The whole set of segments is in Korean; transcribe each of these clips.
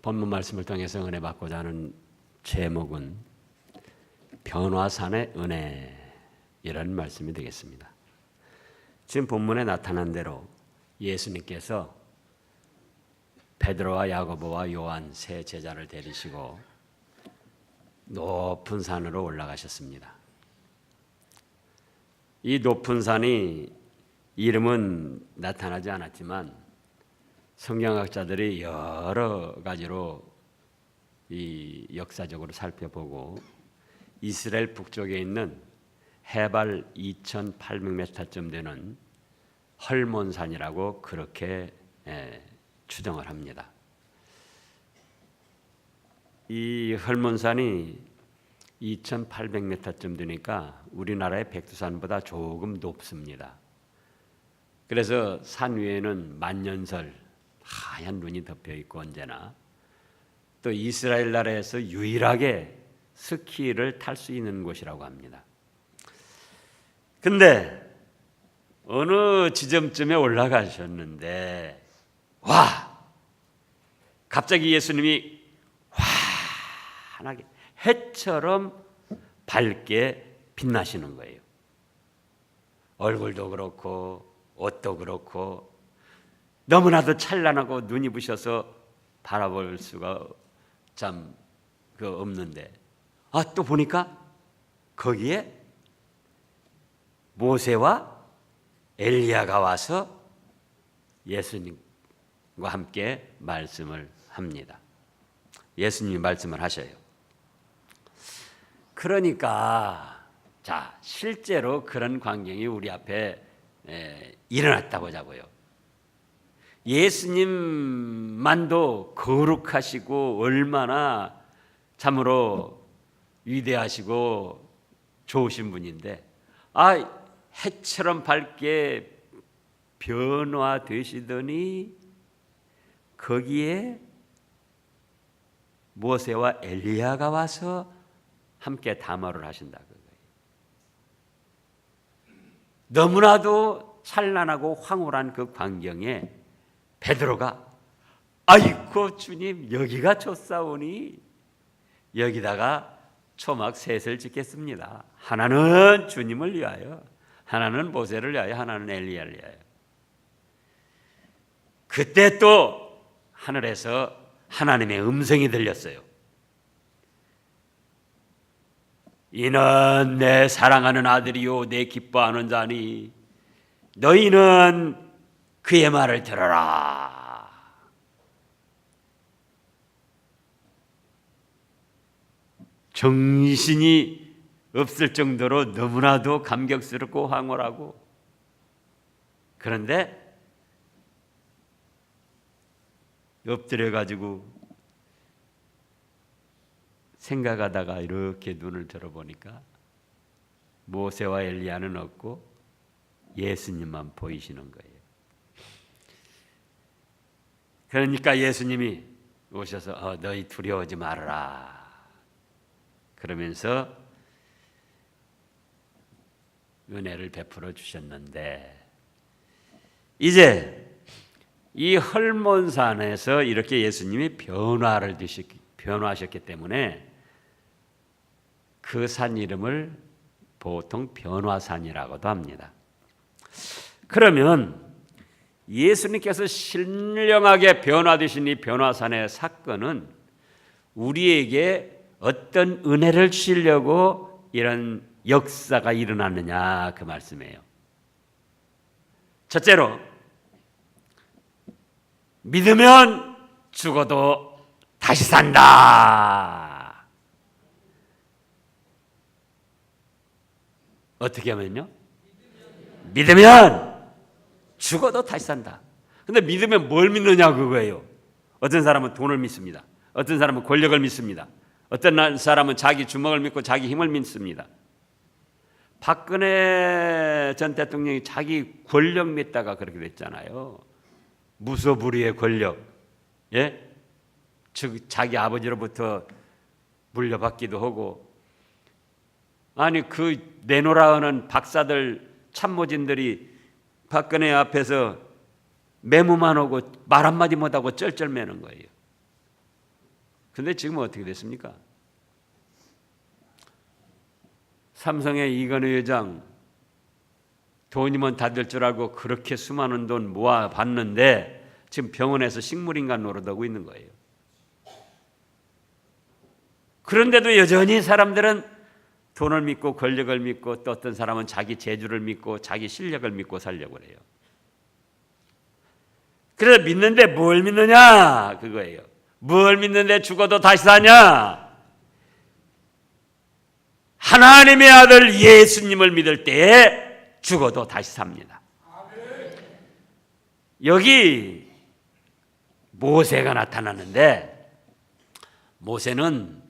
본문 말씀을 통해서 은혜 받고자 하는 제목은 변화산의 은혜이라는 말씀이 되겠습니다. 지금 본문에 나타난 대로 예수님께서 베드로와 야고보와 요한 세 제자를 데리시고 높은 산으로 올라가셨습니다. 이 높은 산이 이름은 나타나지 않았지만 성경학자들이 여러 가지로 이 역사적으로 살펴보고 이스라엘 북쪽에 있는 해발 2,800m쯤 되는 헐몬산이라고 그렇게 추정을 합니다. 이 헐몬산이 2,800m쯤 되니까 우리나라의 백두산보다 조금 높습니다. 그래서 산 위에는 만년설 하얀 눈이 덮여 있고 언제나 또 이스라엘 나라에서 유일하게 스키를 탈 수 있는 곳이라고 합니다. 근데 어느 지점쯤에 올라가셨는데 갑자기 예수님이 환하게 해처럼 밝게 빛나시는 거예요. 얼굴도 그렇고 옷도 그렇고 너무나도 찬란하고 눈이 부셔서 바라볼 수가 참 없는데 또 보니까 거기에 모세와 엘리야가 와서 예수님과 함께 말씀을 합니다. 예수님이 말씀을 하셔요. 그러니까 실제로 그런 광경이 우리 앞에 일어났다고 하자고요. 예수님만도 거룩하시고 얼마나 참으로 위대하시고 좋으신 분인데 해처럼 밝게 변화되시더니 거기에 모세와 엘리야가 와서 함께 담화를 하신다 그거예요. 너무나도 찬란하고 황홀한 그 광경에 베드로가 아이고 주님 여기가 좋사오니 여기다가 초막 셋을 짓겠습니다. 하나는 주님을 위하여, 하나는 모세를 위하여, 하나는 엘리야를 위하여. 그때 또 하늘에서 하나님의 음성이 들렸어요. 이는 내 사랑하는 아들이요 내 기뻐하는 자니 너희는 그의 말을 들어라. 정신이 없을 정도로 너무나도 감격스럽고 황홀하고 그런데 엎드려 가지고 생각하다가 이렇게 눈을 들어보니까 모세와 엘리야는 없고 예수님만 보이시는 거예요. 그러니까 예수님이 오셔서 너희 두려워하지 말아라 그러면서 은혜를 베풀어 주셨는데 이제 이 헐몬산에서 이렇게 예수님이 변화하셨기 때문에 그 산 이름을 보통 변화산이라고도 합니다. 그러면 예수님께서 신령하게 변화되신 이 변화산의 사건은 우리에게 어떤 은혜를 주시려고 이런 역사가 일어났느냐 그 말씀이에요. 첫째로 믿으면 죽어도 다시 산다. 어떻게 하면요? 믿으면 죽어도 다시 산다. 근데 믿으면 뭘 믿느냐 그거예요. 어떤 사람은 돈을 믿습니다. 어떤 사람은 권력을 믿습니다. 어떤 사람은 자기 주먹을 믿고 자기 힘을 믿습니다. 박근혜 전 대통령이 자기 권력 믿다가 그렇게 됐잖아요. 무소불위의 권력, 즉 자기 아버지로부터 물려받기도 하고, 아니 그 내노라 하는 박사들 참모진들이 박근혜 앞에서 메모만 하고 말 한마디 못하고 쩔쩔매는 거예요. 근데 지금 어떻게 됐습니까? 삼성의 이건희 회장 돈이면 다 될 줄 알고 그렇게 수많은 돈 모아봤는데 지금 병원에서 식물인간 노릇하고 있는 거예요. 그런데도 여전히 사람들은 돈을 믿고 권력을 믿고 또 어떤 사람은 자기 재주를 믿고 자기 실력을 믿고 살려고 해요. 그래서 믿는데 뭘 믿느냐 그거예요. 뭘 믿는데 죽어도 다시 사냐? 하나님의 아들 예수님을 믿을 때에 죽어도 다시 삽니다. 여기 모세가 나타나는데 모세는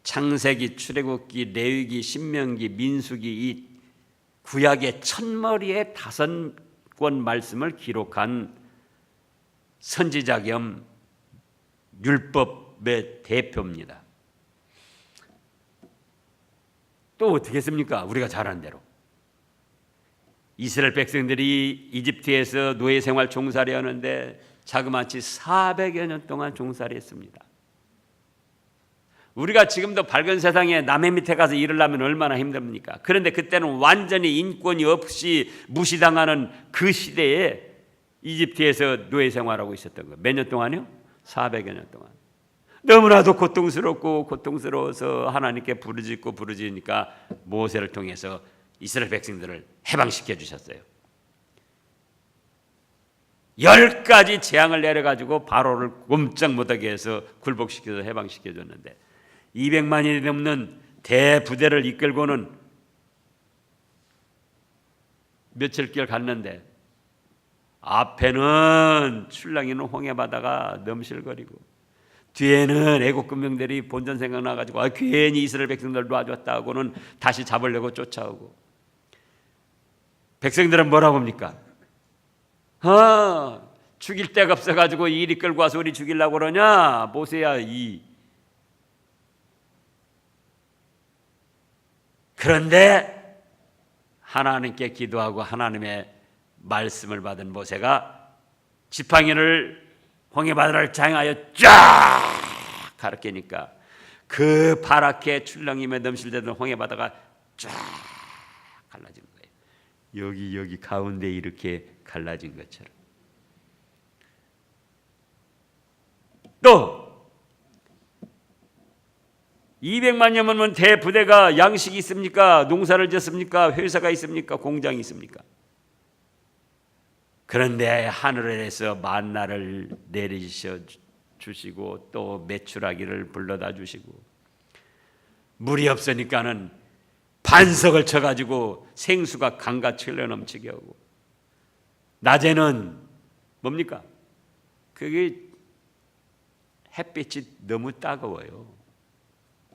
창세기, 출애굽기, 레위기, 신명기, 민수기 이 구약의 첫머리에 5권 말씀을 기록한 선지자 겸 율법의 대표입니다. 또 어떻게 했습니까? 우리가 잘 아는 대로 이스라엘 백성들이 이집트에서 노예 생활 종살이 하는데 자그마치 400여 년 동안 종살이 했습니다. 우리가 지금도 밝은 세상에 남의 밑에 가서 일을 하면 얼마나 힘듭니까? 그런데 그때는 완전히 인권이 없이 무시당하는 그 시대에 이집트에서 노예 생활하고 있었던 거예요. 몇 년 동안요? 400여 년 동안. 너무나도 고통스러워서 하나님께 부르짖으니까 모세를 통해서 이스라엘 백성들을 해방시켜 주셨어요. 10가지 재앙을 내려가지고 바로를 꼼짝 못하게 해서 굴복시켜서 해방시켜 줬는데 200만이 넘는 대부대를 이끌고는 며칠길 갔는데 앞에는 출랑이는 홍해바다가 넘실거리고 뒤에는 애국 군병들이 본전 생각나가지고 괜히 이스라엘 백성들 놔줬다고는 다시 잡으려고 쫓아오고 백성들은 뭐라고 합니까? 죽일 데가 없어가지고 이리 끌고 와서 우리 죽이려고 그러냐? 모세야 그런데 하나님께 기도하고 하나님의 말씀을 받은 모세가 지팡이를 홍해바다를 장하여 쫙 가르치니까 그 파랗게 출렁임에 넘실대던 홍해바다가 쫙 갈라진 거예요. 여기 가운데 이렇게 갈라진 것처럼. 또 200만 년 대부대가 양식이 있습니까? 농사를 짓습니까? 회사가 있습니까? 공장이 있습니까? 그런데 하늘에서 만나를 내리셔 주시고 또 메추라기를 불러다 주시고 물이 없으니까는 반석을 쳐가지고 생수가 강같이 흘러넘치게 하고 낮에는 뭡니까? 그게 햇빛이 너무 따가워요.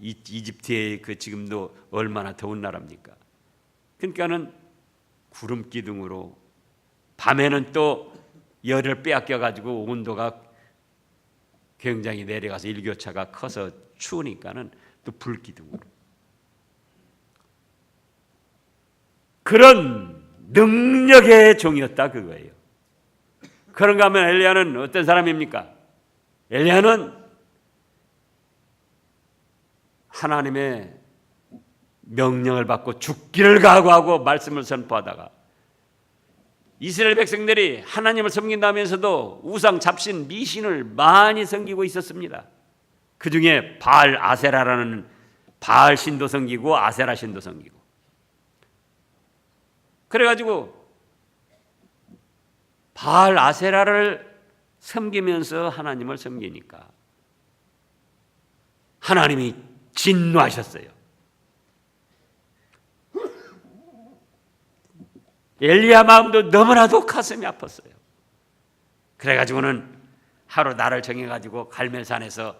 이집트의 그 지금도 얼마나 더운 나라입니까? 그러니까는 구름 기둥으로 밤에는 또 열을 빼앗겨 가지고 온도가 굉장히 내려가서 일교차가 커서 추우니까는 또 불 기둥으로 그런 능력의 종이었다 그거예요. 그런가 하면 엘리야는 어떤 사람입니까? 엘리야는 하나님의 명령을 받고 죽기를 각오하고 말씀을 선포하다가 이스라엘 백성들이 하나님을 섬긴다면서도 우상 잡신 미신을 많이 섬기고 있었습니다. 그 중에 바알 아세라라는 바알 신도 섬기고 아세라 신도 섬기고 그래가지고 바알 아세라를 섬기면서 하나님을 섬기니까 하나님이 진노하셨어요. 엘리야 마음도 너무나도 가슴이 아팠어요. 그래가지고는 하루 날을 정해가지고 갈멜산에서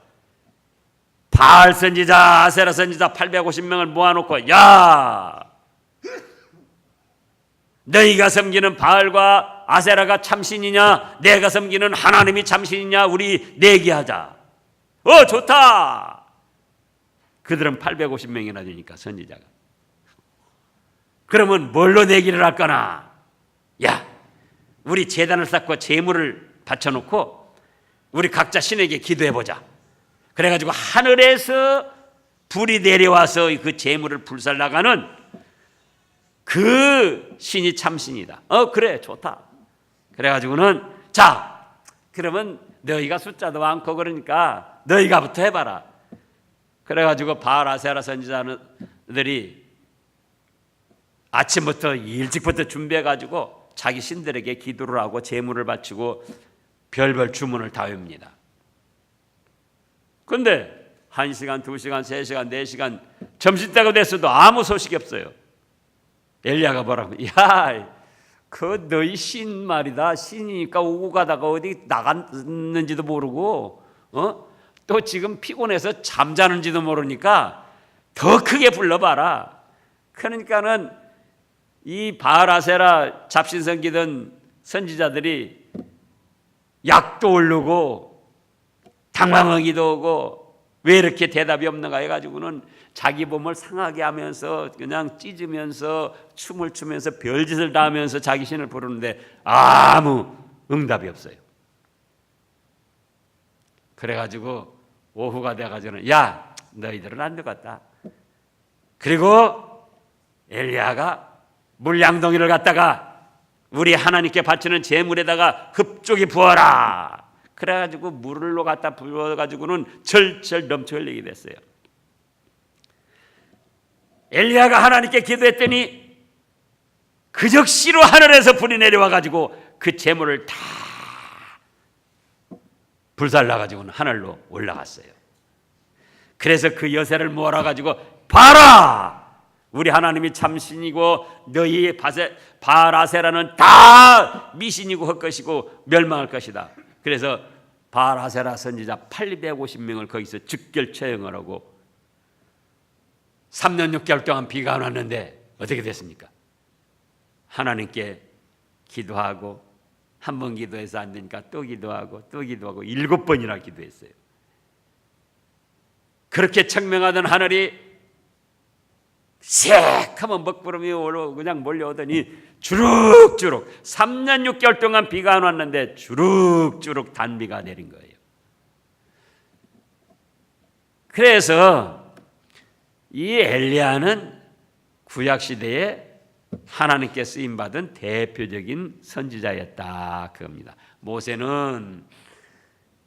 바알 선지자, 아세라 선지자 850명을 모아놓고 야! 너희가 섬기는 바알과 아세라가 참신이냐? 내가 섬기는 하나님이 참신이냐? 우리 내기하자. 좋다! 그들은 850명이나 되니까 선지자가. 그러면 뭘로 내기를 할 거나? 야, 우리 제단을 쌓고 제물을 바쳐놓고 우리 각자 신에게 기도해보자. 그래가지고 하늘에서 불이 내려와서 그 재물을 불살라가는 그 신이 참신이다. 그래, 좋다. 그래가지고는 자, 그러면 너희가 숫자도 많고 그러니까 너희가부터 해봐라. 그래가지고 바알 아세라 선지자들이 아침부터 일찍부터 준비해가지고 자기 신들에게 기도를 하고 제물을 바치고 별별 주문을 다 외웁니다. 그런데 1시간, 2시간, 3시간, 4시간 점심때가 됐어도 아무 소식이 없어요. 엘리야가 뭐라고? 야, 그 너희 신 말이다. 신이니까 오고 가다가 어디 나갔는지도 모르고 또 지금 피곤해서 잠자는지도 모르니까 더 크게 불러봐라. 그러니까는 이 바알 아세라 잡신성 기던 선지자들이 약도 오르고 당황하기도 하고 왜 이렇게 대답이 없는가 해가지고는 자기 몸을 상하게 하면서 그냥 찢으면서 춤을 추면서 별짓을 다 하면서 자기 신을 부르는데 아무 응답이 없어요. 그래가지고 오후가 돼가지고는 야, 너희들은 안 되겠다. 그리고 엘리야가 물양덩이를 갖다가 우리 하나님께 바치는 제물에다가 흡족히 부어라. 그래가지고 물로 갖다 부어가지고는 절절 넘쳐 흘리게 됐어요. 엘리야가 하나님께 기도했더니 그 즉시로 하늘에서 불이 내려와가지고 그 제물을 다 불살라가지고는 하늘로 올라갔어요. 그래서 그 여세를 몰아가지고 봐라! 우리 하나님이 참신이고 너희 바알 아세라는 다 미신이고 헛것이고 멸망할 것이다. 그래서 바알 아세라 선지자 850명을 거기서 즉결 처형을 하고 3년 6개월 동안 비가 안 왔는데 어떻게 됐습니까? 하나님께 기도하고 한 번 기도해서 안 되니까 또 기도하고 또 기도하고 7번이나 기도했어요. 그렇게 청명하던 하늘이 새카만 먹구름이 그냥 몰려오더니 주룩주룩 3년 6개월 동안 비가 안 왔는데 주룩주룩 단비가 내린 거예요. 그래서 이 엘리야는 구약시대에 하나님께 쓰임받은 대표적인 선지자였다 그겁니다. 모세는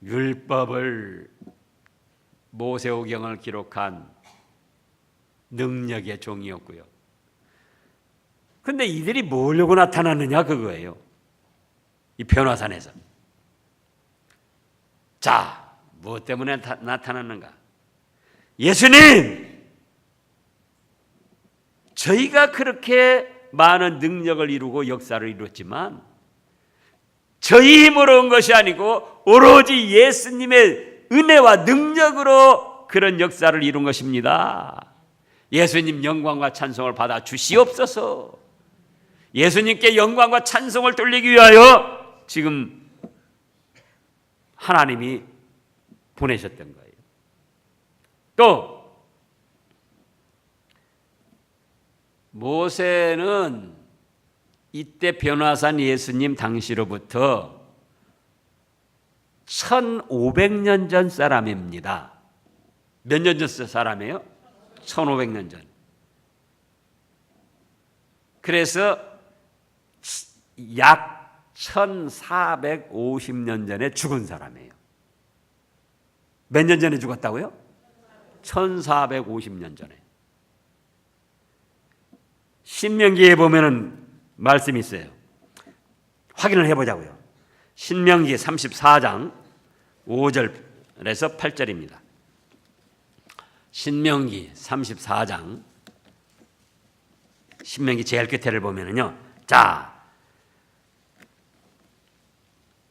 율법을 모세오경을 기록한 능력의 종이었고요. 그런데 이들이 뭐려고 나타났느냐 그거예요. 이 변화산에서. 자, 무엇 때문에 나타났는가? 예수님! 저희가 그렇게 많은 능력을 이루고 역사를 이뤘지만 저희 힘으로 온 것이 아니고 오로지 예수님의 은혜와 능력으로 그런 역사를 이룬 것입니다. 예수님 영광과 찬송을 받아 주시옵소서. 예수님께 영광과 찬송을 돌리기 위하여 지금 하나님이 보내셨던 거예요. 또 모세는 이때 변화산 예수님 당시로부터 1500년 전 사람입니다. 몇 년 전 사람이에요? 1500년 전. 그래서 약 1450년 전에 죽은 사람이에요. 몇 년 전에 죽었다고요? 1450년 전에. 신명기에 보면은 말씀이 있어요. 확인을 해보자고요. 신명기 34장 5절에서 8절입니다. 신명기 34장 신명기 제일 끝에를 보면은요. 자,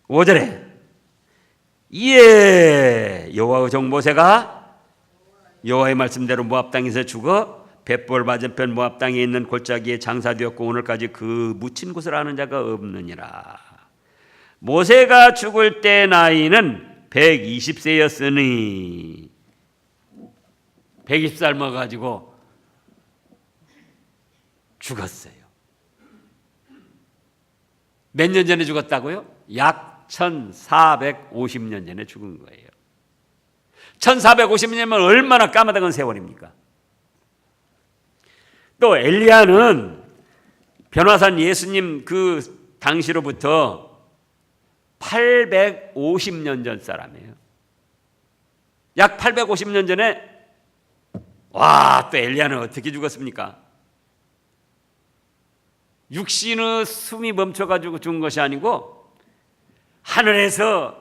5절에 이에 여호와의 종 모세가 여호와의 말씀대로 모압 땅에서 죽어 벳볼 맞은편 모압 땅에 있는 골짜기에 장사되었고 오늘까지 그 묻힌 곳을 아는 자가 없느니라. 모세가 죽을 때 나이는 120세였으니 120살 먹어가지고 죽었어요. 몇 년 전에 죽었다고요? 약 1450년 전에 죽은 거예요. 1450년이면 얼마나 까마득한 세월입니까? 또 엘리야는 변화산 예수님 그 당시로부터 850년 전 사람이에요. 약 850년 전에 또 엘리야는 어떻게 죽었습니까? 육신의 숨이 멈춰가지고 죽은 것이 아니고 하늘에서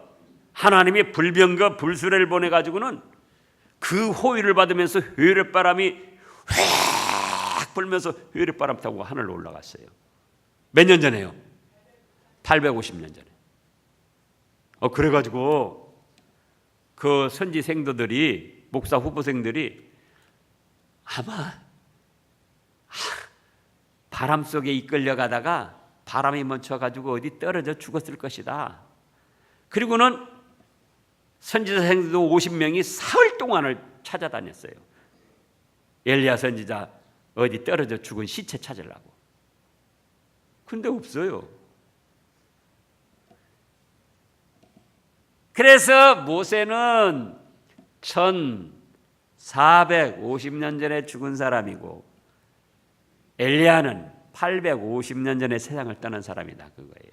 하나님이 불병과 불수레를 보내가지고는 그 호위를 받으면서 회력바람이 휙 불면서 회력바람 타고 하늘로 올라갔어요. 몇 년 전에요? 850년 전에. 그래가지고 그 선지 생도들이, 목사 후보생들이 아마 바람 속에 이끌려가다가 바람이 멈춰가지고 어디 떨어져 죽었을 것이다. 그리고는 선지자 생도 50명이 사흘 동안을 찾아다녔어요. 엘리야 선지자 어디 떨어져 죽은 시체 찾으려고. 근데 없어요. 그래서 모세는 1450년 전에 죽은 사람이고 엘리야는 850년 전에 세상을 떠난 사람이다 그거예요.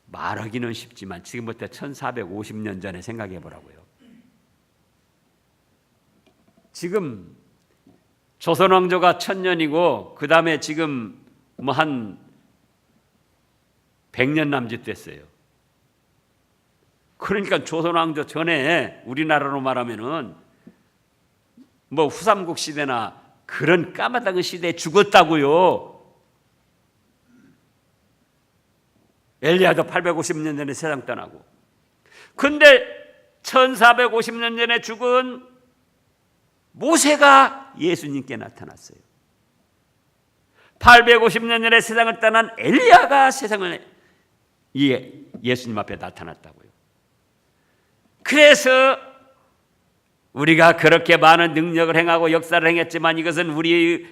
말하기는 쉽지만 지금부터 1450년 전에 생각해 보라고요. 지금 조선 왕조가 1000년이고 그 다음에 지금 한 100년 남짓 됐어요. 그러니까 조선 왕조 전에 우리나라로 말하면은 후삼국 시대나 그런 까마득한 시대에 죽었다고요. 엘리야도 850년 전에 세상 떠나고. 근데 1450년 전에 죽은 모세가 예수님께 나타났어요. 850년 전에 세상을 떠난 엘리야가 세상을 예수님 앞에 나타났다고요. 그래서 우리가 그렇게 많은 능력을 행하고 역사를 행했지만 이것은 우리의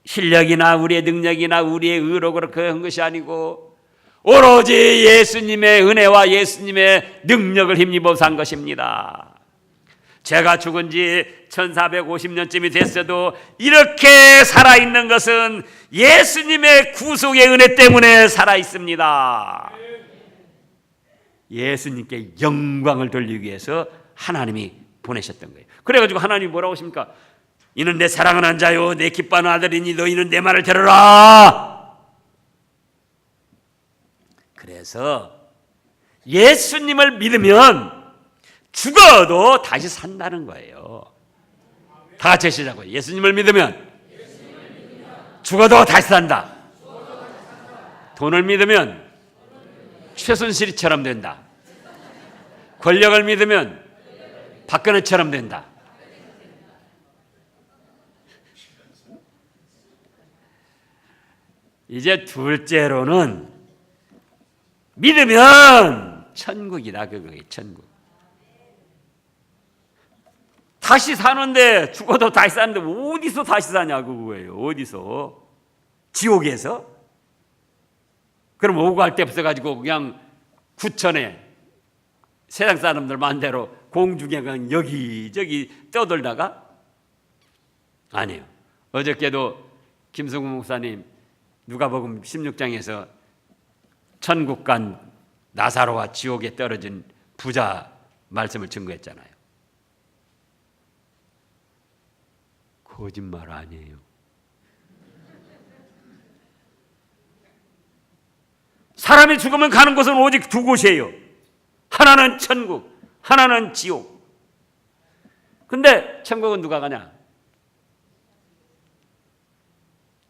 실력이나 우리의 능력이나 우리의 의로 그렇게 한 것이 아니고 오로지 예수님의 은혜와 예수님의 능력을 힘입어 산 것입니다. 제가 죽은 지 1450년쯤이 됐어도 이렇게 살아있는 것은 예수님의 구속의 은혜 때문에 살아있습니다. 예수님께 영광을 돌리기 위해서 하나님이 보내셨던 거예요. 그래가지고 하나님이 뭐라고 하십니까? 이는 내 사랑하는 자요 내 기뻐하는 아들이니 너희는 내 말을 들으라. 그래서 예수님을 믿으면 죽어도 다시 산다는 거예요. 다 같이 하시자고요. 예수님을 믿으면 죽어도 다시 산다. 돈을 믿으면 최순실이처럼 된다. 권력을 믿으면 박근혜처럼 된다. 이제 둘째로는 믿으면 천국이다 그거예요. 천국. 다시 사는데 죽어도 다시 사는데 어디서 다시 사냐고 그거예요. 어디서? 지옥에서? 그럼 오고 갈 데 없어가지고 그냥 구천에 세상 사람들 마음대로 공중에 그냥 여기저기 떠돌다가? 아니에요. 어저께도 김성국 목사님 누가복음 16장에서 천국 간 나사로와 지옥에 떨어진 부자 말씀을 증거했잖아요. 거짓말 아니에요. 사람이 죽으면 가는 곳은 오직 두 곳이에요. 하나는 천국, 하나는 지옥. 근데 천국은 누가 가냐?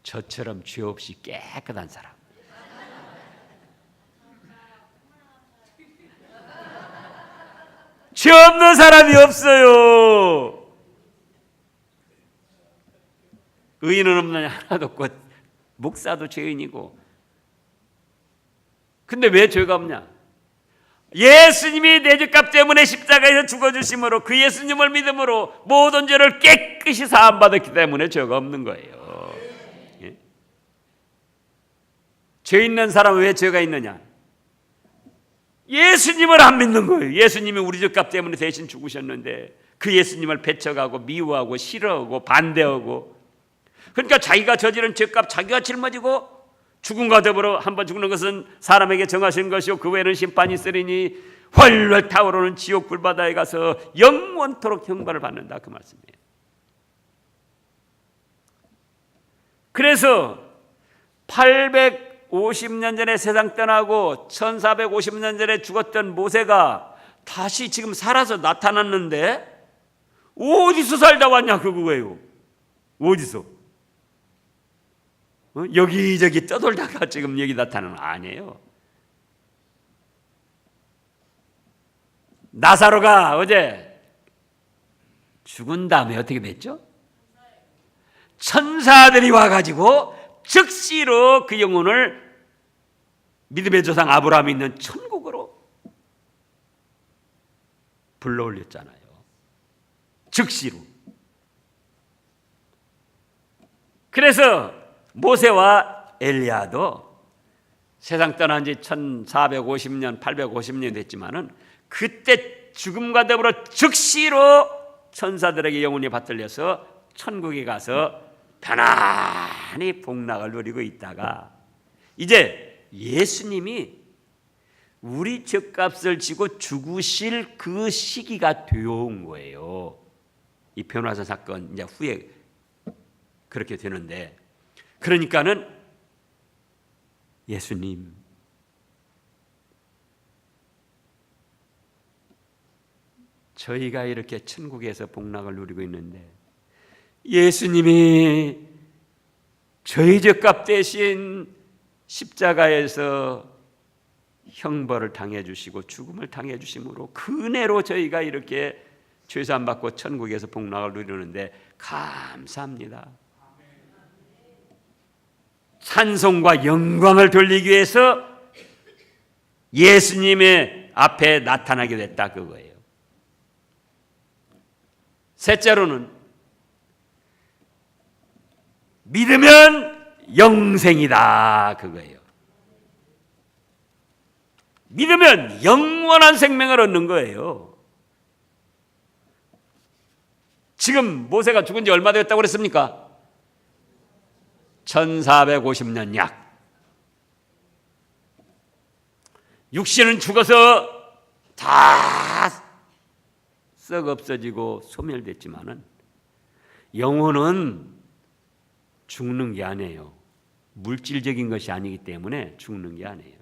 저처럼 죄 없이 깨끗한 사람. 죄 없는 사람이 없어요. 의인은 없느냐? 하나도 없고 목사도 죄인이고. 근데 왜 죄가 없냐? 예수님이 내 죄값 때문에 십자가에서 죽어주심으로 그 예수님을 믿음으로 모든 죄를 깨끗이 사함받았기 때문에 죄가 없는 거예요. 예? 죄 있는 사람은 왜 죄가 있느냐? 예수님을 안 믿는 거예요. 예수님이 우리 죄값 때문에 대신 죽으셨는데 그 예수님을 배척하고 미워하고 싫어하고 반대하고, 그러니까 자기가 저지른 죄값 자기가 짊어지고 죽음과 더불어 한번 죽는 것은 사람에게 정하신 것이요 그 외에는 심판이 있으리니 훨훨 타오르는 지옥 불바다에 가서 영원토록 형벌을 받는다, 그 말씀이에요. 그래서 850년 전에 세상 떠나고 1450년 전에 죽었던 모세가 다시 지금 살아서 나타났는데 어디서 살다 왔냐 그거예요. 어디서? 여기저기 떠돌다가 지금 여기 나타나는 거 아니에요. 나사로가 어제 죽은 다음에 어떻게 됐죠? 천사들이 와가지고 즉시로 그 영혼을 믿음의 조상 아브라함이 있는 천국으로 불러올렸잖아요. 즉시로. 그래서 모세와 엘리야도 세상 떠난 지 1450년, 850년 됐지만은 그때 죽음과 더불어 즉시로 천사들에게 영혼이 받들려서 천국에 가서 편안히 복락을 누리고 있다가 이제 예수님이 우리 죗값을 지고 죽으실 그 시기가 되어온 거예요. 이 변호사 사건 이제 후에 그렇게 되는데, 그러니까는 예수님 저희가 이렇게 천국에서 복락을 누리고 있는데 예수님이 저희 죄값 대신 십자가에서 형벌을 당해 주시고 죽음을 당해 주심으로 그 은혜로 저희가 이렇게 죄사함 받고 천국에서 복락을 누리는데 감사합니다. 찬송과 영광을 돌리기 위해서 예수님의 앞에 나타나게 됐다, 그거예요. 셋째로는 믿으면 영생이다, 그거예요. 믿으면 영원한 생명을 얻는 거예요. 지금 모세가 죽은 지 얼마 됐다고 그랬습니까? 1450년 약. 육신은 죽어서 다 썩 없어지고 소멸됐지만은 영혼은 죽는 게 아니에요. 물질적인 것이 아니기 때문에 죽는 게 아니에요.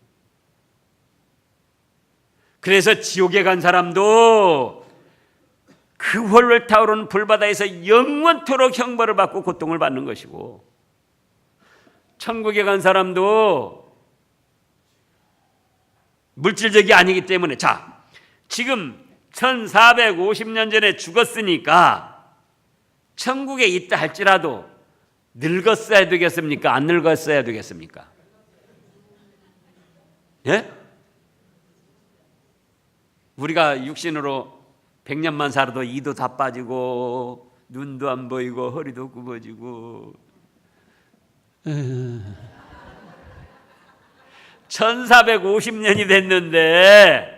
그래서 지옥에 간 사람도 그 훨훨 타오르는 불바다에서 영원토록 형벌을 받고 고통을 받는 것이고, 천국에 간 사람도 물질적이 아니기 때문에, 자, 지금 1450년 전에 죽었으니까 천국에 있다 할지라도 늙었어야 되겠습니까? 안 늙었어야 되겠습니까? 예? 우리가 육신으로 100년만 살아도 이도 다 빠지고 눈도 안 보이고 허리도 굽어지고 1450년이 됐는데,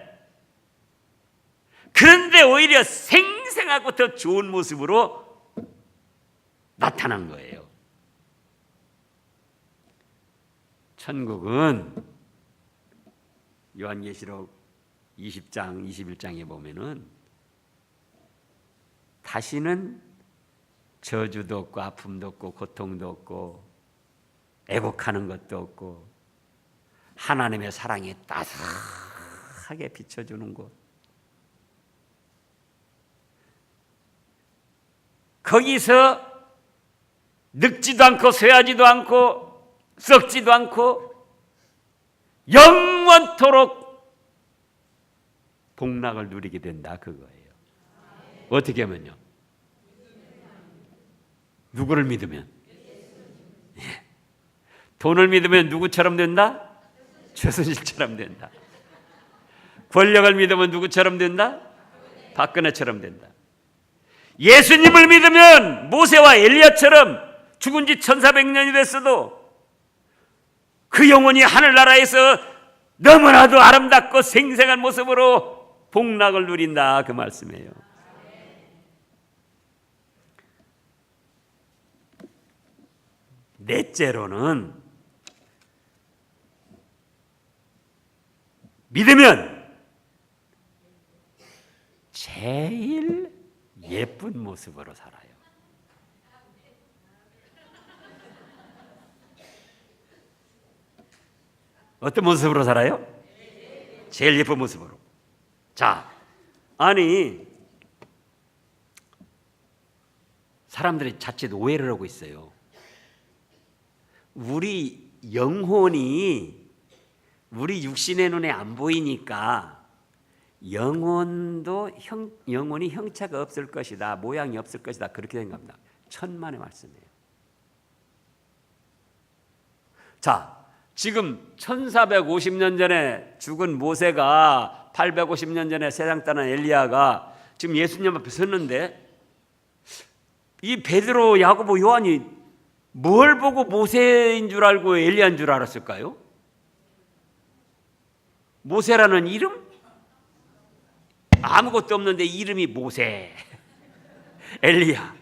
그런데 오히려 생생하고 더 좋은 모습으로 나타난 거예요. 천국은 요한계시록 20장, 21장에 보면은 다시는 저주도 없고 아픔도 없고 고통도 없고 애곡하는 것도 없고 하나님의 사랑이 따뜻하게 비춰주는 곳, 거기서 늙지도 않고 쇠하지도 않고 썩지도 않고 영원토록 복락을 누리게 된다, 그거예요. 어떻게 하면요? 누구를 믿으면? 예. 돈을 믿으면 누구처럼 된다? 최순실처럼 된다. 권력을 믿으면 누구처럼 된다? 박근혜처럼 된다. 예수님을 믿으면 모세와 엘리야처럼 죽은 지 1400년이 됐어도 그 영혼이 하늘나라에서 너무나도 아름답고 생생한 모습으로 복락을 누린다, 그 말씀이에요. 넷째로는 믿으면 제일 예쁜 모습으로 살아요. 어떤 모습으로 살아요? 제일 예쁜 모습으로. 자, 아니 사람들이 자칫 오해를 하고 있어요. 우리 영혼이 우리 육신의 눈에 안 보이니까 영혼이 형체가 없을 것이다, 모양이 없을 것이다, 그렇게 생각합니다. 천만의 말씀이에요. 자, 지금 1450년 전에 죽은 모세가 850년 전에 세상 떠난 엘리야가 지금 예수님 앞에 섰는데 이 베드로, 야고보, 요한이 뭘 보고 모세인 줄 알고 엘리야인 줄 알았을까요? 모세라는 이름? 아무것도 없는데 이름이 모세, 엘리야.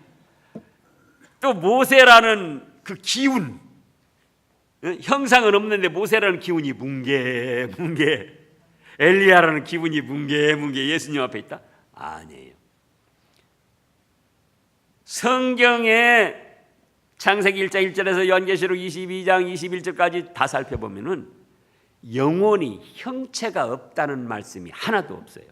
또 모세라는 그 기운, 형상은 없는데 모세라는 기운이 뭉게 엘리야라는 기운이 뭉게 예수님 앞에 있다? 아니에요. 성경에 창세기 1장 1절에서 요한계시록 22장 21절까지 다 살펴보면은 영혼이 형체가 없다는 말씀이 하나도 없어요.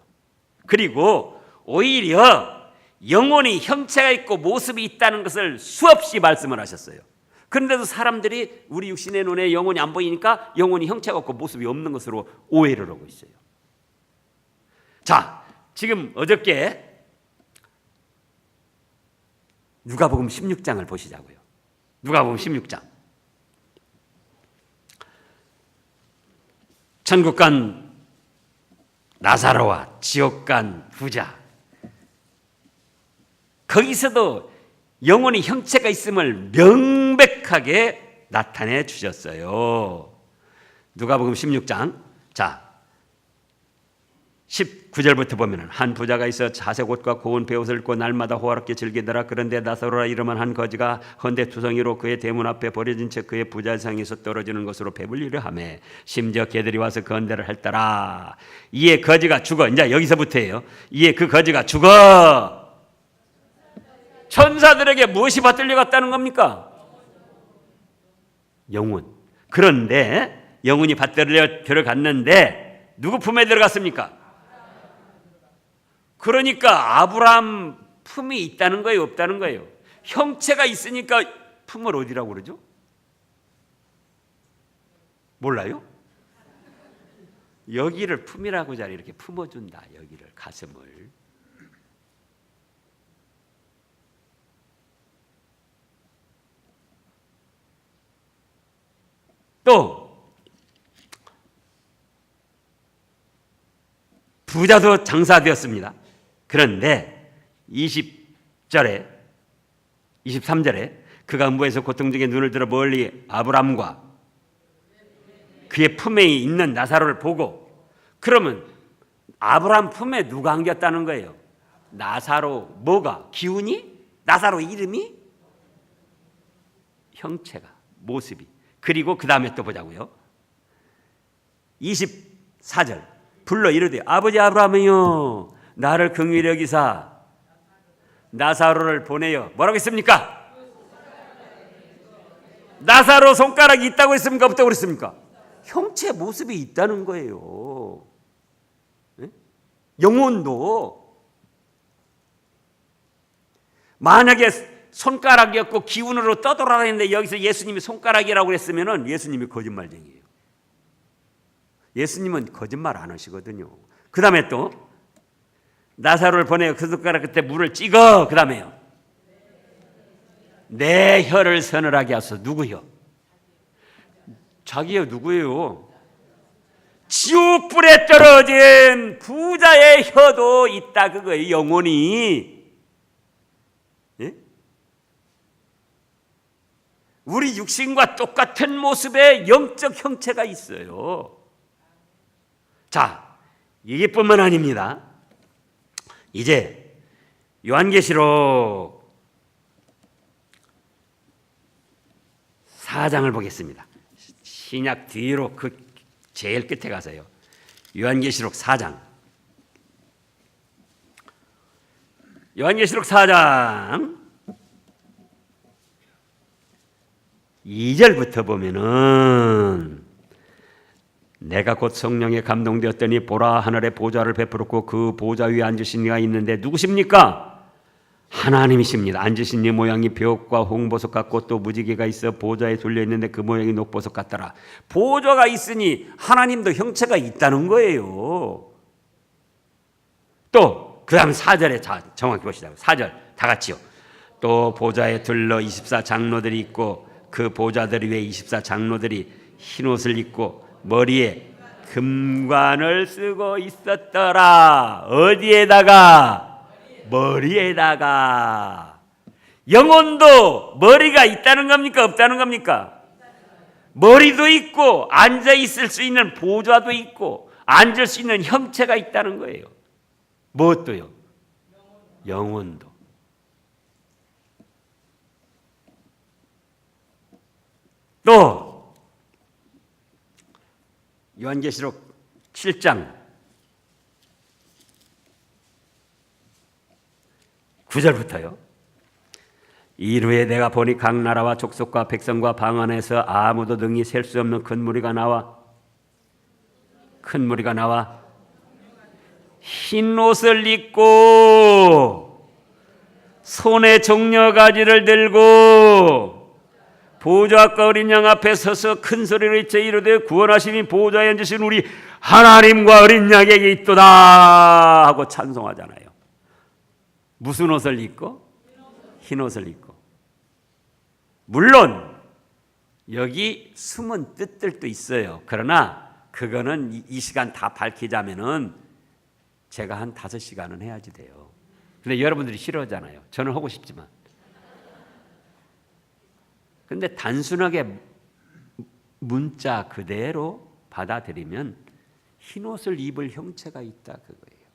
그리고 오히려 영혼이 형체가 있고 모습이 있다는 것을 수없이 말씀을 하셨어요. 그런데도 사람들이 우리 육신의 눈에 영혼이 안 보이니까 영혼이 형체가 없고 모습이 없는 것으로 오해를 하고 있어요. 자, 지금 어저께 누가복음 16장을 보시자고요. 누가복음 16장. 천국 간 나사로와 지옥 간 부자, 거기서도 영혼이 형체가 있음을 명백하게 나타내 주셨어요. 누가복음 16장. 자, 19절부터 보면 한 부자가 있어 자색 옷과 고운 베옷을 입고 날마다 호화롭게 즐기더라. 그런데 나사로라 이름한 한 거지가 헌데 투성이로 그의 대문 앞에 버려진 채 그의 부자상에서 떨어지는 것으로 배불리려 하매 심지어 개들이 와서 건대를 할더라. 이에 거지가 죽어. 이제 여기서부터예요. 이에 그 거지가 죽어. 천사들에게 무엇이 받들려 갔다는 겁니까? 영혼. 그런데 영혼이 받들려 들어갔는데 누구 품에 들어갔습니까? 그러니까 아브라함 품이 있다는 거예요, 없다는 거예요? 형체가 있으니까 품을 어디라고 그러죠? 몰라요? 여기를 품이라고 잘 이렇게 품어준다. 여기를, 가슴을. 또 부자도 장사되었습니다. 그런데 20절에 23절에 그가 음부에서 고통 중에 눈을 들어 멀리 아브람과 그의 품에 있는 나사로를 보고, 그러면 아브람 품에 누가 안겼다는 거예요? 나사로. 뭐가? 기운이? 나사로 이름이? 형체가, 모습이. 그리고 그 다음에 또 보자고요. 24절 불러 이르되 아버지 아브라함이여 나를 긍휼히 여기사 나사로를 보내어 뭐라고 했습니까? 나사로 손가락이 있다고 했습니까? 없다고 했습니까? 형체 모습이 있다는 거예요. 네? 영혼도 만약에 손가락이 없고 기운으로 떠돌아다니는데 여기서 예수님이 손가락이라고 했으면 예수님이 거짓말쟁이에요. 예수님은 거짓말 안 하시거든요. 그 다음에 또 나사로를 보내어 그 손가락 끝에 물을 찍어. 그 다음에요 내 혀를 서늘하게 하소서. 누구 혀? 자기 혀 누구예요? 지옥불에 떨어진 부자의 혀도 있다 그거예요. 영혼이. 예? 우리 육신과 똑같은 모습의 영적 형체가 있어요. 자, 이게뿐만 아닙니다. 이제 요한계시록 4장을 보겠습니다. 신약 뒤로 그 제일 끝에 가서요. 요한계시록 4장. 요한계시록 4장 2절부터 보면은 내가 곧 성령에 감동되었더니 보라 하늘에 보좌를 베풀었고 그 보좌 위에 앉으신 이가 있는데 누구십니까? 하나님이십니다. 앉으신 이 모양이 벽과 홍보석 같고 또 무지개가 있어 보좌에 둘려 있는데 그 모양이 녹보석 같더라. 보좌가 있으니 하나님도 형체가 있다는 거예요. 또 그 다음 4절에 정확히 보시자고. 4절 다 같이요. 또 보좌에 둘러 24장로들이 있고 그 보좌들 위에 24장로들이 흰옷을 입고 머리에 금관을 쓰고 있었더라. 어디에다가? 머리에다가. 영혼도 머리가 있다는 겁니까? 없다는 겁니까? 머리도 있고 앉아 있을 수 있는 보좌도 있고 앉을 수 있는 형체가 있다는 거예요. 무엇도요? 영혼도. 또 요한계시록 7장 9절부터요. 이후에 내가 보니 각 나라와 족속과 백성과 방 안에서 아무도 능히 셀 수 없는 큰 무리가 나와 흰 옷을 입고 손에 종려가지를 들고 보좌과 어린 양 앞에 서서 큰 소리로 외쳐 이르되 구원하심이 보좌에 앉으신 우리 하나님과 어린 양에게 있도다 하고 찬송하잖아요. 무슨 옷을 입고? 흰 옷을 입고. 물론 여기 숨은 뜻들도 있어요. 그러나 그거는 이 시간 다 밝히자면은 제가 한 5시간은 해야지 돼요. 근데 여러분들이 싫어하잖아요. 저는 하고 싶지만. 근데 단순하게 문자 그대로 받아들이면 흰옷을 입을 형체가 있다 그거예요.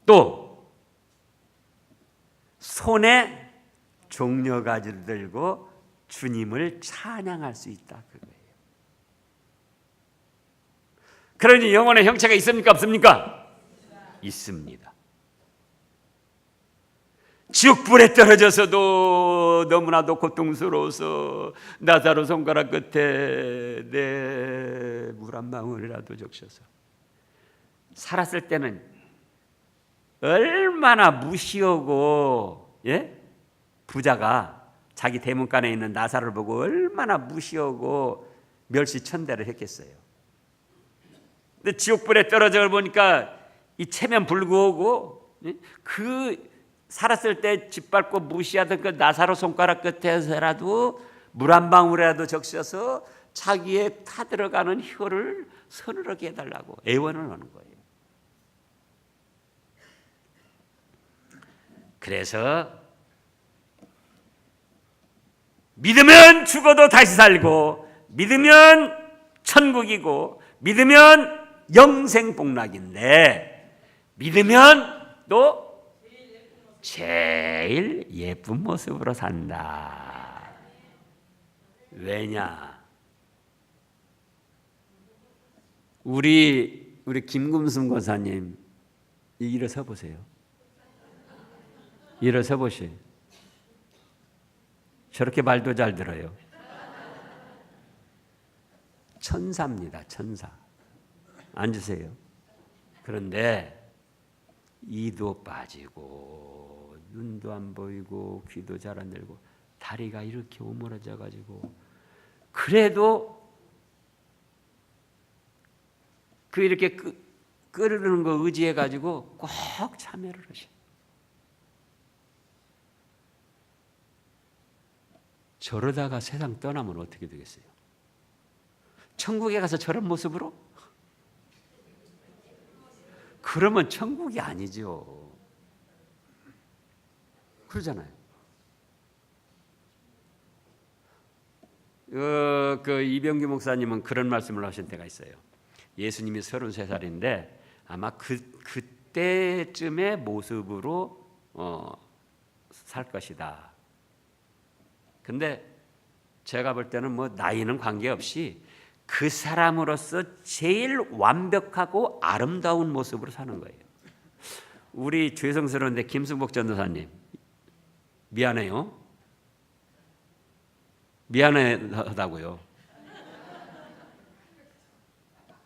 또 손에 종려가지를 들고 주님을 찬양할 수 있다 그거예요. 그러니 영혼의 형체가 있습니까? 없습니까? 있습니다. 지옥불에 떨어져서도 너무나도 고통스러워서 나사로 손가락 끝에 내 물 한 방울이라도 적셔서 살았을 때는 얼마나 무시하고 부자가 자기 대문간에 있는 나사를 보고 얼마나 무시하고 멸시천대를 했겠어요. 근데 지옥불에 떨어져 보니까 이 체면 불구하고 그 살았을 때 짓밟고 무시하던 그 나사로 손가락 끝에서라도 물 한 방울이라도 적셔서 자기의 타들어가는 혀를 서늘하게 해달라고 애원을 하는 거예요. 그래서 믿으면 죽어도 다시 살고 믿으면 천국이고 믿으면 영생복락인데 믿으면 또 제일 예쁜 모습으로 산다. 왜냐? 우리 김금순 권사님 일어서 보세요. 일어서 보세요. 저렇게 말도 잘 들어요. 천사입니다. 천사. 앉으세요. 그런데 이도 빠지고 눈도 안 보이고 귀도 잘 안 들고 다리가 이렇게 오므라져 가지고 그래도 그 이렇게 끓는 거 의지해 가지고 꼭 참여를 하셔. 저러다가 세상 떠나면 어떻게 되겠어요? 천국에 가서 저런 모습으로? 그러면 천국이 아니죠. 그러잖아요. 그 이병규 목사님은 그런 말씀을 하신 때가 있어요. 예수님이 33살인데 아마 그때쯤의 모습으로 살 것이다. 근데 제가 볼 때는 뭐 나이는 관계없이 그 사람으로서 제일 완벽하고 아름다운 모습으로 사는 거예요. 우리 죄송스러운데 김승복 전도사님 미안해요. 미안하다고요.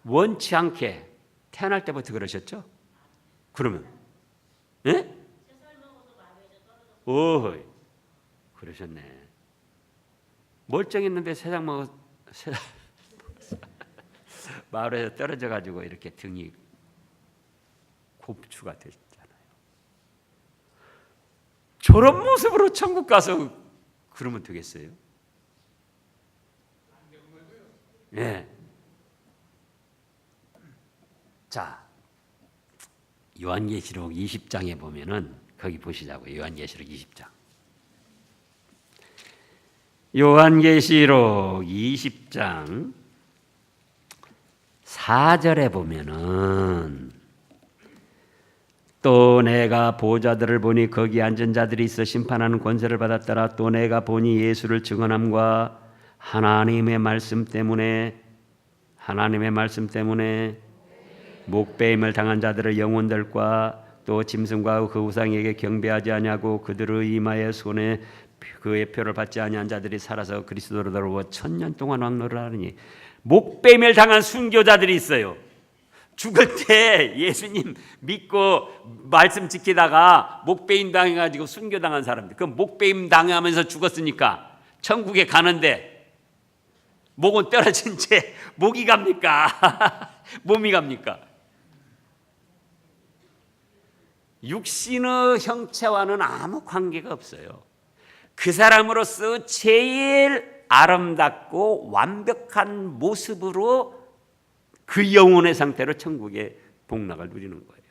원치 않게 태어날 때부터 그러셨죠? 그러면 예? 어허이 그러셨네. 멀쩡했는데 마을에서 떨어져 가지고 이렇게 등이 곱추가 됐잖아요. 저런 모습으로 천국 가서 그러면 되겠어요? 네. 자, 요한계시록 20장에 보면은 거기 보시자고요. 요한계시록 20장. 요한계시록 20장 4절에 보면은 또 내가 보좌들을 보니 거기 앉은 자들이 있어 심판하는 권세를 받았더라. 또 내가 보니 예수를 증언함과 하나님의 말씀 때문에 목배임을 당한 자들의 영혼들과 또 짐승과 그 우상에게 경배하지 아니하고 그들의 이마에 손에 그의 표를 받지 아니한 자들이 살아서 그리스도로 더러워 1000년 동안 왕노를 하느니. 목배임을 당한 순교자들이 있어요. 죽을 때 예수님 믿고 말씀 지키다가 목배임 당해가지고 순교당한 사람들, 그 목배임 당하면서 죽었으니까 천국에 가는데 목은 떨어진 채 목이 갑니까? 몸이 갑니까? 육신의 형체와는 아무 관계가 없어요. 그 사람으로서 제일 아름답고 완벽한 모습으로 그 영혼의 상태로 천국의 복락을 누리는 거예요.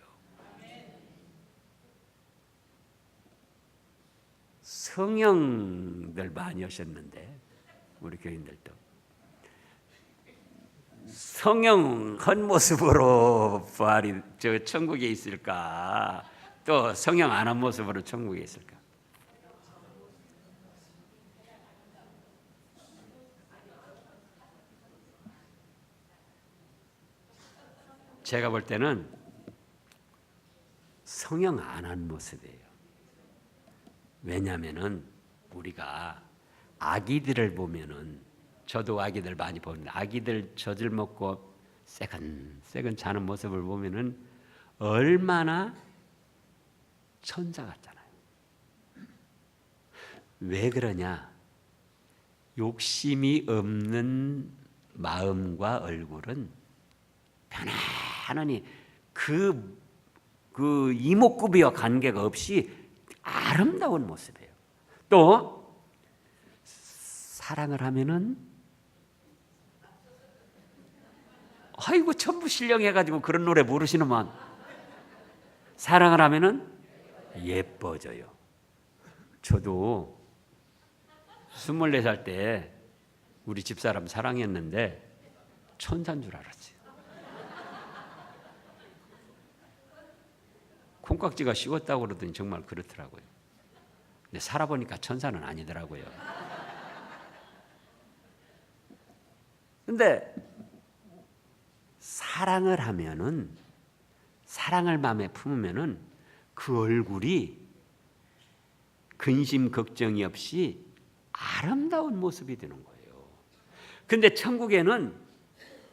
성형들 많이 하셨는데 우리 교인들도 성형한 모습으로 부활이 저 천국에 있을까? 또 성형 안 한 모습으로 천국에 있을까? 제가 볼 때는 성형 안 한 모습이에요. 왜냐하면은 우리가 아기들을 보면은, 저도 아기들 많이 보는데 아기들 젖을 먹고 새근새근 자는 모습을 보면은 얼마나 천사 같잖아요. 왜 그러냐? 욕심이 없는 마음과 얼굴은 편안하니 그 이목구비와 관계가 없이 아름다운 모습이에요. 또 사랑을 하면은 아이고 전부 신령해가지고 그런 노래 모르시는만, 사랑을 하면은 예뻐져요. 저도 24살 때 우리 집사람 사랑했는데 천사인 줄 알았어요. 콩깍지가 씌웠다고 그러더니 정말 그렇더라고요. 근데 살아보니까 천사는 아니더라고요. 근데 사랑을 하면은, 사랑을 마음에 품으면은 그 얼굴이 근심 걱정이 없이 아름다운 모습이 되는 거예요. 근데 천국에는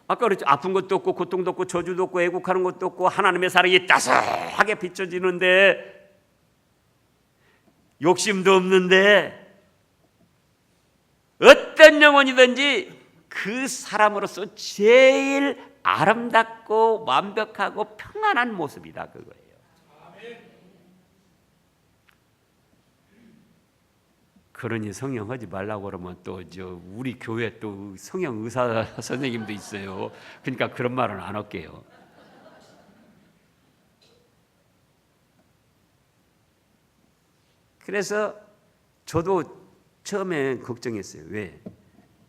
아까 그랬죠. 아픈 것도 없고 고통도 없고 저주도 없고 애국하는 것도 없고 하나님의 사랑이 따스하게 비춰지는데, 욕심도 없는데 어떤 영혼이든지 그 사람으로서 제일 아름답고 완벽하고 평안한 모습이다, 그거예요. 그러니 성형하지 말라고 그러면 또 우리 교회 또 성형 의사 선생님도 있어요. 그러니까 그런 말은 안 할게요. 그래서 저도 처음에 걱정했어요. 왜?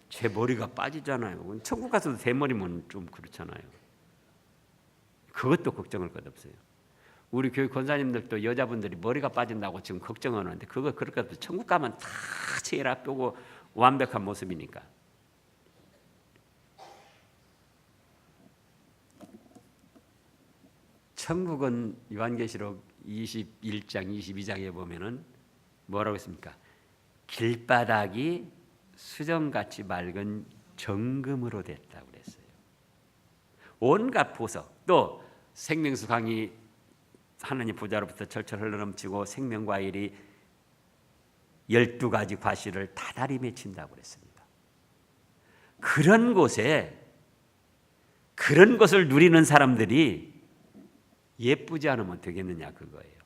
제 머리가 빠지잖아요. 천국 가서도 대머리면 좀 그렇잖아요. 그것도 걱정할 것 없어요. 우리 교육 권사님들도 여자분들이 머리가 빠진다고 지금 걱정하는데 그거 그렇게 없어요. 천국 가면 다 제일 앞두고 완벽한 모습이니까. 천국은 요한계시록 21장 22장에 보면은 뭐라고 했습니까? 길바닥이 수정같이 맑은 정금으로 됐다고 그랬어요. 온갖 보석, 또 생명수 강이 하나님 보좌로부터 철철 흘러넘치고 생명과일이 12가지 과실을 다달이 맺힌다고 그랬습니다. 그런 곳에 그런 것을 누리는 사람들이 예쁘지 않으면 되겠느냐 그거예요.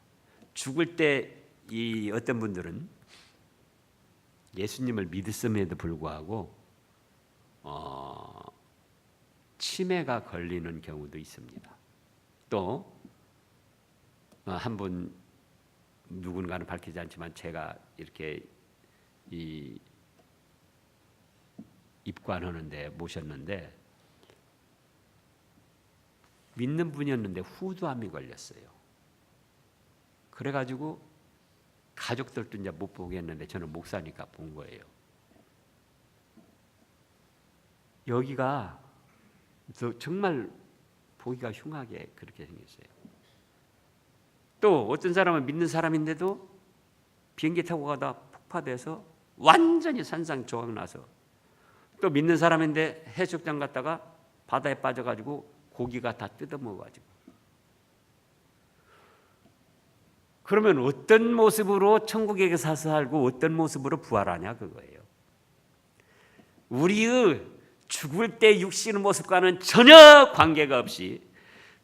죽을 때 이 어떤 분들은 예수님을 믿었음에도 불구하고 치매가 걸리는 경우도 있습니다. 또 한 분 누군가는 밝히지 않지만 제가 이렇게 입관하는데 모셨는데 믿는 분이었는데 후두암이 걸렸어요. 그래가지고 가족들도 이제 못 보겠는데 저는 목사니까 본 거예요. 여기가 정말 보기가 흉하게 그렇게 생겼어요. 또 어떤 사람은 믿는 사람인데도 비행기 타고 가다 폭파돼서 완전히 산상조각 나서, 또 믿는 사람인데 해수욕장 갔다가 바다에 빠져가지고 고기가 다 뜯어먹어가지고. 그러면 어떤 모습으로 천국에 가서 살고 어떤 모습으로 부활하냐 그거예요. 우리의 죽을 때 육신의 모습과는 전혀 관계가 없이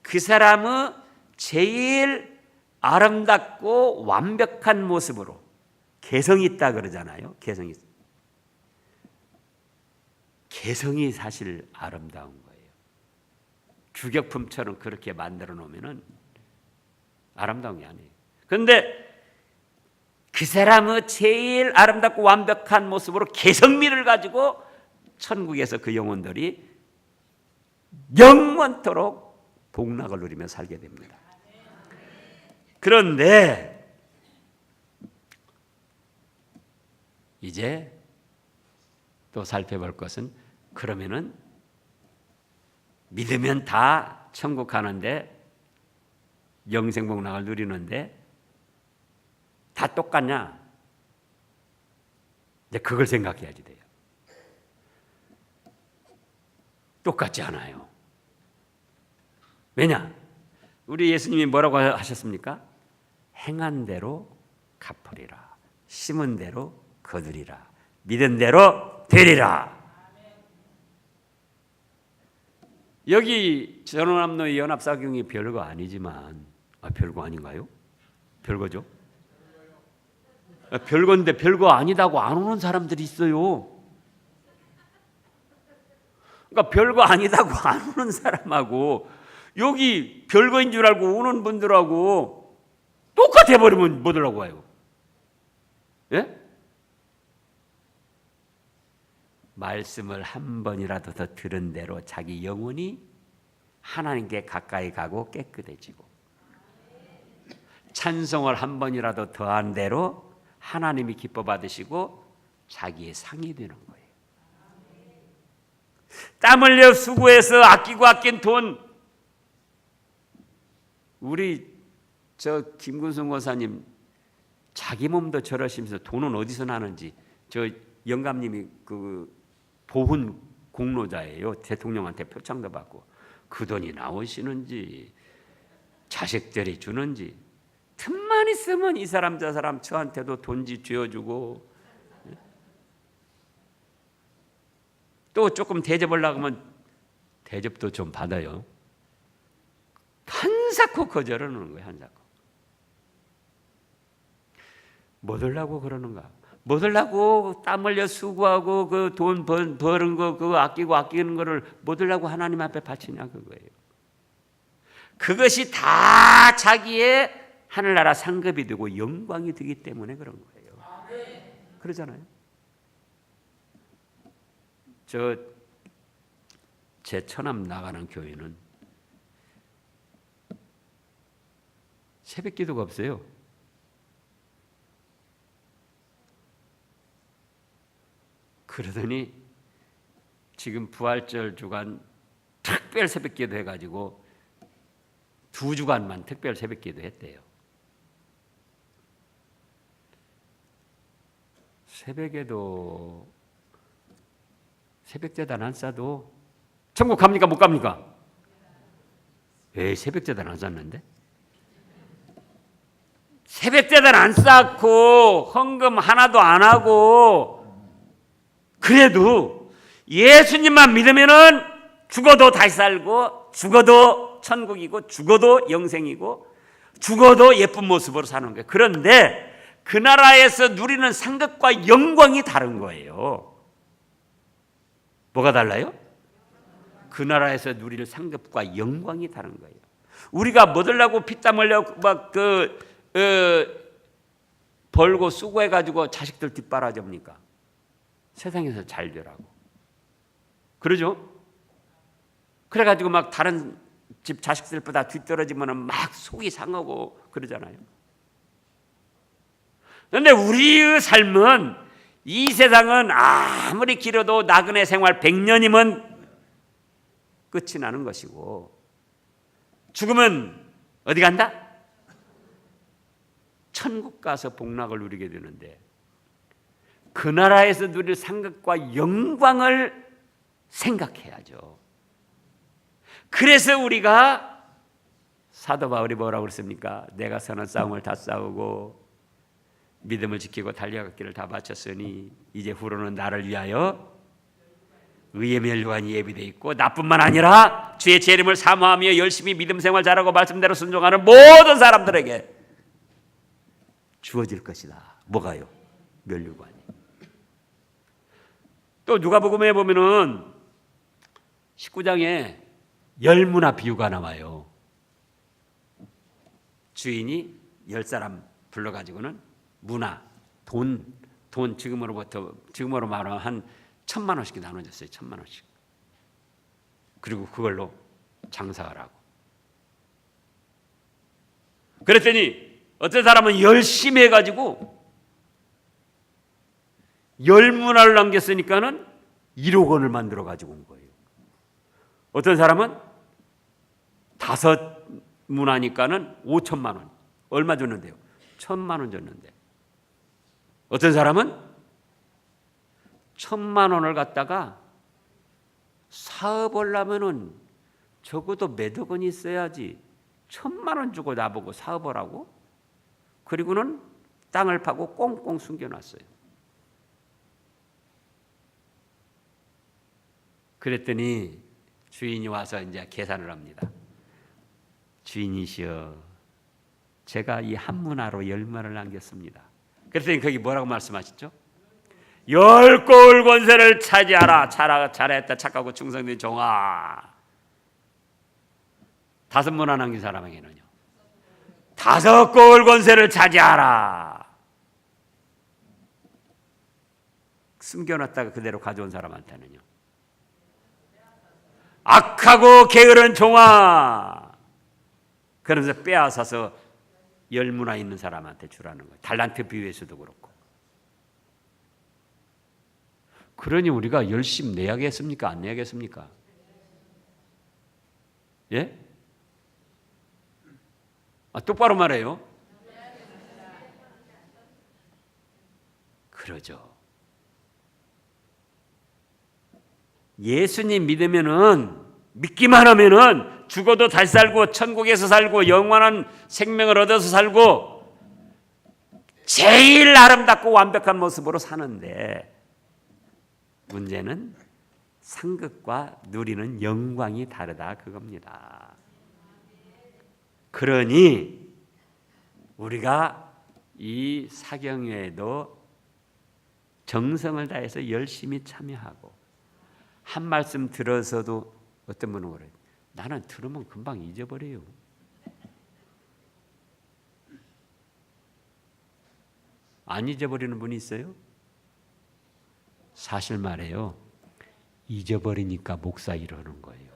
그 사람의 제일 아름답고 완벽한 모습으로, 개성이 있다 그러잖아요. 개성이 사실 아름다운 거예요. 규격품처럼 그렇게 만들어 놓으면 아름다운 게 아니에요. 그런데 그 사람의 제일 아름답고 완벽한 모습으로 개성미를 가지고 천국에서 그 영혼들이 영원토록 복락을 누리며 살게 됩니다. 그런데 이제 또 살펴볼 것은, 그러면은 믿으면 다 천국 가는데 영생복락을 누리는데 다 똑같냐? 이제 그걸 생각해야지 돼요. 똑같지 않아요. 왜냐? 우리 예수님이 뭐라고 하셨습니까? 행한 대로 갚으리라. 심은 대로 거두리라. 믿은 대로 되리라. 여기 전원암로의 연합사경이 별거 아니지만, 별거 아닌가요? 별거죠. 별건데 별거 아니다고 안 오는 사람들이 있어요. 그러니까 별거 아니다고 안 오는 사람하고 여기 별거인 줄 알고 오는 분들하고 똑같아 버리면 뭐 하려고 해요? 예? 말씀을 한 번이라도 더 들은 대로 자기 영혼이 하나님께 가까이 가고 깨끗해지고, 찬송을 한 번이라도 더한 대로 하나님이 기뻐 받으시고 자기의 상이 되는 거예요. 땀 흘려 수고해서 아끼고 아낀 돈, 우리 저 김근성 권사님 자기 몸도 저러시면서 돈은 어디서 나는지, 저 영감님이 그 보훈 공로자예요. 대통령한테 표창도 받고. 그 돈이 나오시는지 자식들이 주는지, 틈만 있으면 이 사람 저 사람 저한테도 돈지 쥐어주고, 또 조금 대접하려고 하면 대접도 좀 받아요. 한사코 거절하는 거예요. 한사코. 뭐 하려고 그러는가? 뭐 하려고 땀 흘려 수고하고 그 돈 버는 거 그거 아끼는 거를 뭐 하려고 하나님 앞에 바치냐 그거예요. 그것이 다 자기의 하늘나라 상급이 되고 영광이 되기 때문에 그런 거예요. 그러잖아요. 제 처남 나가는 교회는 새벽 기도가 없어요. 그러더니 지금 부활절 주간 특별 새벽 기도 해가지고 2주간만 특별 새벽 기도 했대요. 새벽에도 새벽제단 안 싸도 천국 갑니까 못 갑니까? 왜 새벽제단 안 쌌는데? 새벽제단 안 쌓고 헌금 하나도 안 하고 그래도 예수님만 믿으면은 죽어도 다시 살고 죽어도 천국이고 죽어도 영생이고 죽어도 예쁜 모습으로 사는 거예요. 그런데 그 나라에서 누리는 상급과 영광이 다른 거예요. 뭐가 달라요? 그 나라에서 누릴 상급과 영광이 다른 거예요. 우리가 뭐 들라고 피땀 흘려고 막 벌고 수고해가지고 자식들 뒷바라집니까? 세상에서 잘 되라고. 그러죠? 그래가지고 막 다른 집 자식들보다 뒤떨어지면 막 속이 상하고 그러잖아요. 그런데 우리의 삶은 이 세상은 아무리 길어도 나그네 생활 100년이면 끝이 나는 것이고 죽으면 어디 간다? 천국 가서 복락을 누리게 되는데 그 나라에서 누릴 상급과 영광을 생각해야죠. 그래서 우리가 사도 바울이 뭐라고 그랬습니까? 내가 선한 싸움을 다 싸우고 믿음을 지키고 달려갈 길을 다 마쳤으니 이제 후로는 나를 위하여 의의 멸류관이 예비되어 있고 나뿐만 아니라 주의 제 이름을 사모하며 열심히 믿음 생활 잘하고 말씀대로 순종하는 모든 사람들에게 주어질 것이다. 뭐가요? 멸류관이. 또 누가복음에 보면은 19장에 열무나 비유가 나와요. 주인이 10사람 불러가지고는 문화, 돈 지금으로 말하면 한 1,000만 원씩 나눠줬어요. 1,000만 원씩. 그리고 그걸로 장사를 하고. 그랬더니 어떤 사람은 열심히 해가지고 10문화를 남겼으니까는 1억 원을 만들어 가지고 온 거예요. 어떤 사람은 5문화니까는 5천만 원. 얼마 줬는데요? 1,000만 원 줬는데. 어떤 사람은 1,000만 원을 갖다가 사업을 하면은 적어도 몇억 원이 있어야지 1,000만 원 주고 나보고 사업을 하고 그리고는 땅을 파고 꽁꽁 숨겨놨어요. 그랬더니 주인이 와서 이제 계산을 합니다. 주인이시여, 제가 이 한 문화로 10문화를 남겼습니다. 그랬더니 거기 뭐라고 말씀하셨죠? 10고을 권세를 차지하라. 잘했다 착하고 충성된 종아. 5문화 남긴 사람에게는요 5고을 권세를 차지하라. 숨겨놨다가 그대로 가져온 사람한테는요 악하고 게으른 종아. 그러면서 빼앗아서 10문화 있는 사람한테 주라는 거예요. 달란트 비유에서도 그렇고. 그러니 우리가 열심히 내야겠습니까? 안 내야겠습니까? 예? 똑바로 말해요. 그러죠. 예수님 믿기만 하면은 죽어도 다시 살고 천국에서 살고 영원한 생명을 얻어서 살고 제일 아름답고 완벽한 모습으로 사는데 문제는 상급과 누리는 영광이 다르다 그겁니다. 그러니 우리가 이 사경회에도 정성을 다해서 열심히 참여하고 한 말씀 들어서도 어떤 분은 그래요. 나는 들으면 금방 잊어버려요. 안 잊어버리는 분이 있어요? 사실 말해요. 잊어버리니까 목사 이러는 거예요.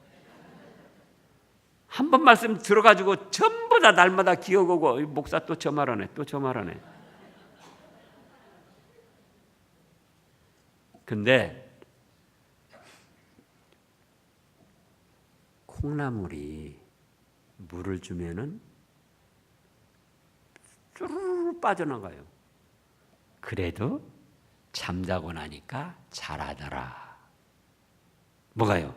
한 번 말씀 들어가지고 전부 다 날마다 기억하고 목사 또 저 말하네, 또 저 말하네. 근데 콩나물이 물을 주면은 쭈르르 빠져나가요. 그래도 잠자고 나니까 잘하더라. 뭐가요?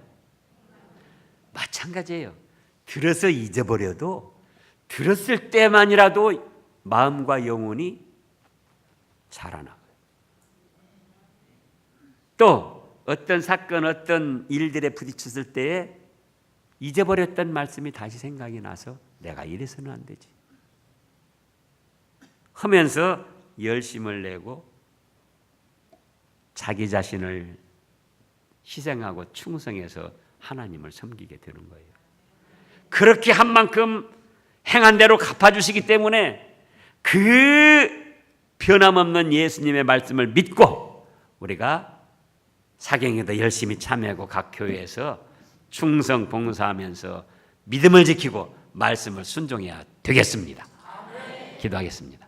마찬가지예요. 들어서 잊어버려도 들었을 때만이라도 마음과 영혼이 자라나가요. 또 어떤 사건, 어떤 일들에 부딪혔을 때에 잊어버렸던 말씀이 다시 생각이 나서 내가 이래서는 안 되지 하면서 열심을 내고 자기 자신을 희생하고 충성해서 하나님을 섬기게 되는 거예요. 그렇게 한 만큼 행한 대로 갚아주시기 때문에 그 변함없는 예수님의 말씀을 믿고 우리가 사경에도 열심히 참여하고 각 교회에서 충성 봉사하면서 믿음을 지키고 말씀을 순종해야 되겠습니다. 기도하겠습니다.